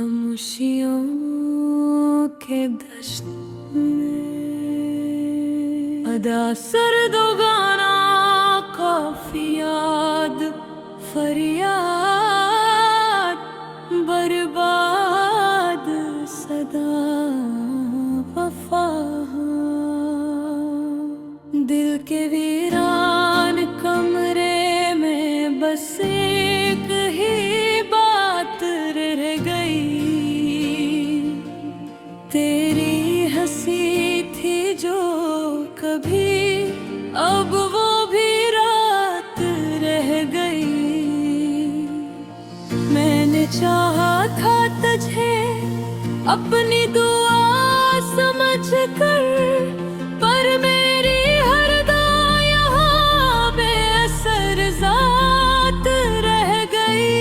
खामोशियों के दश्त में अदा सर्दो गाना काफी याद फरियाद बर्बाद सदा वफा दिल के वीरान कमरे में बस एक ही बात रह गई। तेरी हंसी थी जो कभी अब वो भी रात रह गई। मैंने चाहा था तुझे अपनी दुआ समझ कर, पर मेरी हर दुआ यहाँ बेअसर ज़ात रह गई।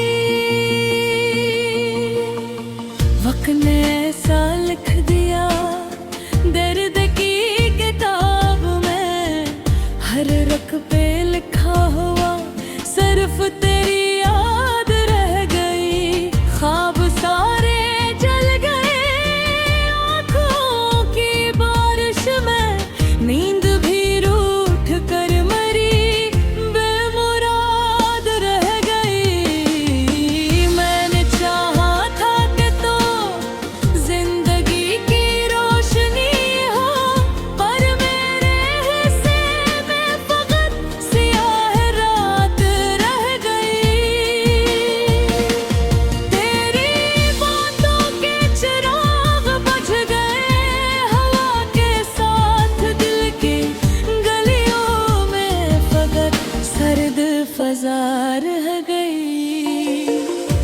वक्त ने ऐसा लिख दिया दर्द की किताब में, हर रख पे लिखा हुआ सिर्फ तेरी याद रह गई। ख्वाब सारे जल गए आँखों की बारिश में, नींद भी रूठ कर मरी बेमुराद रह गई। मैंने चाहा था कि तो जिंदगी की रोशनी हो, पर मेरे हिस्से में फकत सियाह रात रह गई। तेरी बातों के चिराग बुझ गए हवा के साथ, दिल की गलियों में फकत सर्द फजा रह गई।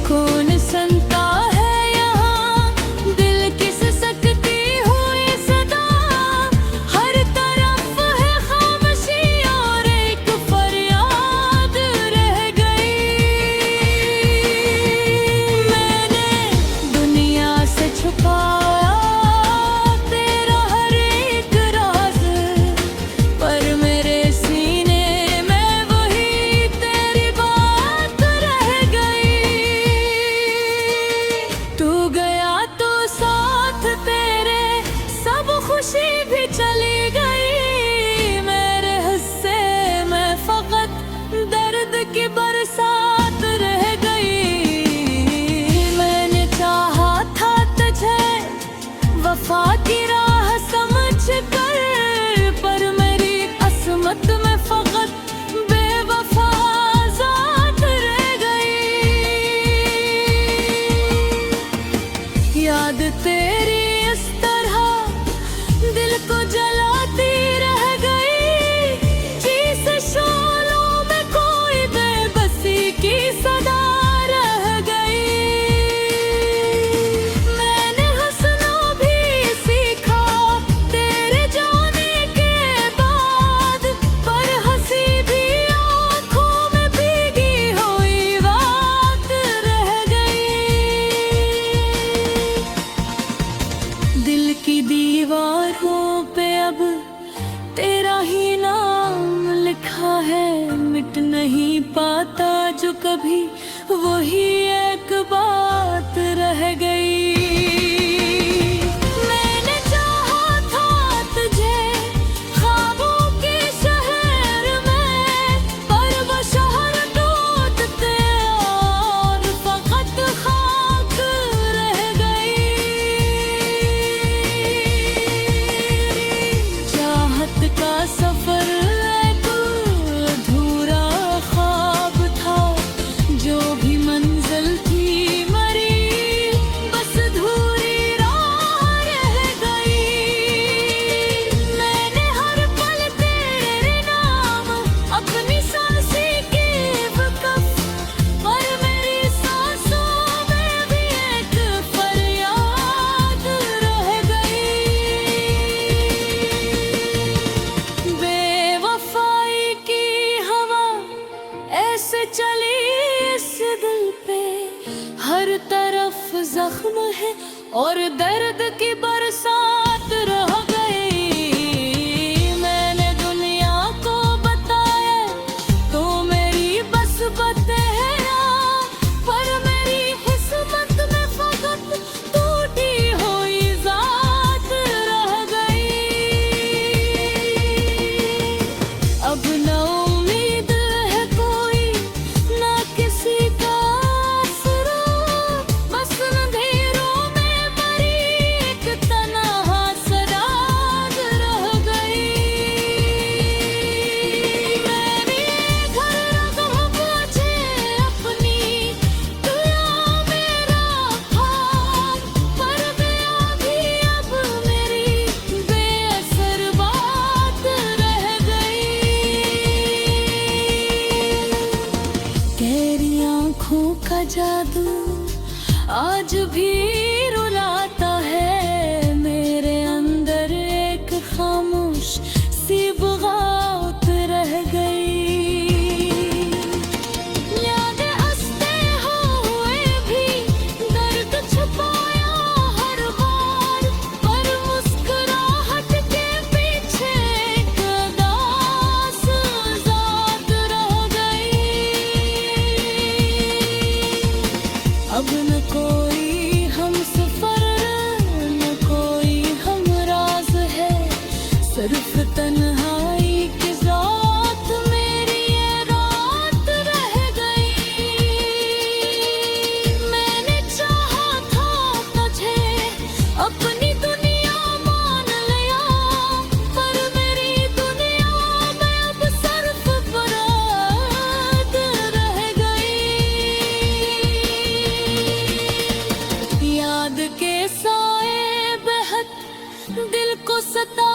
कौन सुनता है यहाँ दिल की सिसकती हुई सदा, हर तरफ है खामोशी और एक फरियाद रह गई। मैंने दुनिया से छुपाया तेरा हर एक राज, पर मेरे सीने में वही तेरी बात रह गई। तू गया तो साथ तेरे सब खुशी भी चली गई। मेरे हिस्से में फकत दर्द की बरसात रह गई। मैंने चाहा था तुझे वफा की राह समझ कर, पर मेरी किस्मत में फकत बेवफा ज़ात रह गई। याद तेरी इस तरह दिल को जलाती रह गई, जिस शोलों में कोई बेबसी की सदा रह गई। मैंने हंसना भी सीखा तेरे जाने के बाद, पर हंसी भी आँखों में भीगी हुई बात रह गई। दिल की दीवारों पे अब तेरा ही नाम लिखा है, मिट नहीं पाता जो कभी वही एक बात रह गई। मैंने चाहा था तुझे ख्वाबों के शहर में, पर वो शहर टूटते और फकत खाक रह गई। चाहत का सफर एक अधूरा ख्वाब था, जो भी मंजिल थी मरी बस धूरी राह रह गई। मैंने हर पल तेरे नाम अपनी सांसें की वक़्फ़, पर मेरी सांसों में भी एक फरियाद रह गई। बेवफाई की हवा ऐसे चली इस दिल पे, हर तरफ जख्म है और दर्द की बरसात रह गई। मैंने दुनिया को बताया तो मेरी बस बतेरा, पर मेरी किस्मत में फकत भी रुलाता है। मेरे अंदर एक खामोश सी बगावत रह गई। यादें हंसते हुए भी दर्द छुपाया हर बार, पर मुस्कुराहट के पीछे एक उदास ज़ात रह गई। अब न कोई हम सफर, न कोई हम राज है, सिर्फ तन्हाई की रात मेरी ये रात रह गई। मैंने चाहा था तुझे अपनी दुनिया मान लिया, पर मेरी दुनिया में अब सिर्फ बरात रह गई। याद के साए बेहद दिल को सता